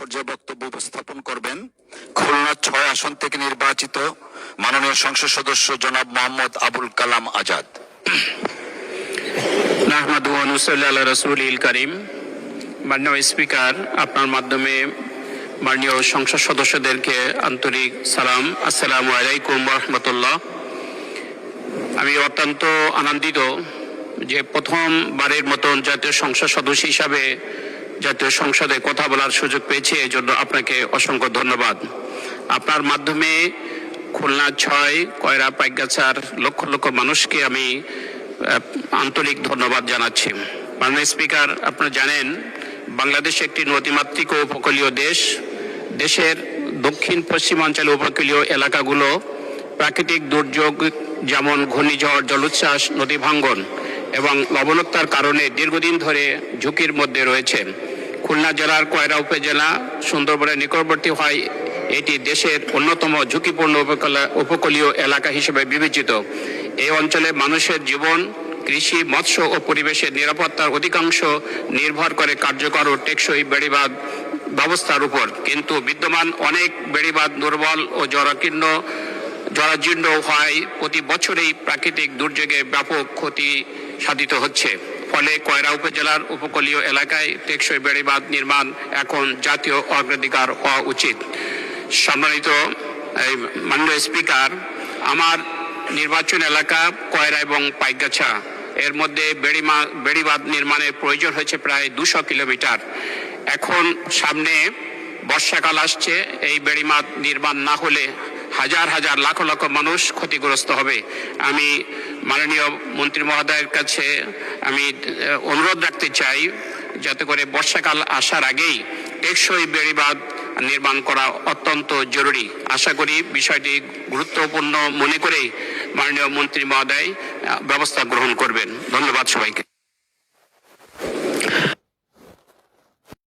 পর্যায়ে বক্তব্য উপস্থাপন করবেন খুলনা ৬ আসন থেকে নির্বাচিত মাননীয় সংসদ সদস্য জনাব মোহাম্মদ আবুল কালাম আজাদ। নাহমাদুহু ওয়া নুসাল্লি আলা রাসূলিল কারীম। মাননীয় স্পিকার, আপনার মাধ্যমে মাননীয় সংসদ সদস্যদেরকে আন্তরিক সালাম। আসসালামু আলাইকুম ওয়া রাহমাতুল্লাহ। আমি অত্যন্ত আনন্দিত যে প্রথমবারের মতন জাতীয় সংসদ সদস্য হিসাবে জাতীয় সংসদে কথা বলার সুযোগ পেয়েছি, এই জন্য আপনাকে অসংখ্য ধন্যবাদ। আপনার মাধ্যমে খুলনা ৬, কয়রা, পাইকগাছার লক্ষ লক্ষ মানুষকে আমি আন্তরিক ধন্যবাদ জানাচ্ছি। মাননীয় স্পিকার, আপনারা জানেন বাংলাদেশ একটি নদীমাতৃক ও উপকূলীয় দেশ। দেশের দক্ষিণ পশ্চিমাঞ্চলে উপকূলীয় এলাকাগুলো প্রাকৃতিক দুর্যোগ যেমন ঘূর্ণিঝড়, জলোচ্ছ্বাস, নদী ভাঙ্গন এবং লবণাক্ততার কারণে দীর্ঘদিন ধরে ঝুঁকির মধ্যে রয়েছে। খুলনা জেলার কয়রা উপজেলা সুন্দরবনের নিকটবর্তী হয় এটি দেশের অন্যতম ঝুঁকিপূর্ণ উপকূলীয় এলাকা হিসেবে বিবেচিত। এই অঞ্চলে মানুষের জীবন, কৃষি, মৎস্য ও পরিবেশের নিরাপত্তার অধিকাংশ নির্ভর করে কার্যকর ও টেকসই বেড়িবাঁধ ব্যবস্থার উপর। কিন্তু বিদ্যমান অনেক বেড়িবাঁধ দুর্বল ও জরাজীর্ণ হয় প্রতি বছরেই প্রাকৃতিক দুর্যোগে ব্যাপক ক্ষতি সাধিত হচ্ছে। ফলে কয়রা উপজেলার উপকূলীয় এলাকায় টেকসই বেড়িবাঁধ নির্মাণ এখন জাতীয় অগ্রাধিকার হওয়া উচিত। সম্মানিত মাননীয় স্পিকার, আমার নির্বাচন এলাকা কয়রা এবং পাইকগাছা, এর মধ্যে বেড়িবাঁধ নির্মাণের প্রয়োজন হয়েছে প্রায় 200 কিলোমিটার। এখন সামনে বর্ষাকাল আসছে, এই বেড়িবাঁধ নির্মাণ না হলে হাজার হাজার লাখ লাখ মানুষ ক্ষতিগ্রস্ত হবে। আমি মাননীয় মন্ত্রী মহোদয়ের কাছে আমি অনুরোধ রাখতে চাই যাতে করে বর্ষাকাল আসার আগেই টেকসই বেড়িবাঁধ নির্মাণ করা অত্যন্ত জরুরি। আশা করি বিষয়টি গুরুত্বপূর্ণ মনে করেই মাননীয় মন্ত্রী মহোদয় ব্যবস্থা গ্রহণ করবেন। ধন্যবাদ সবাইকে।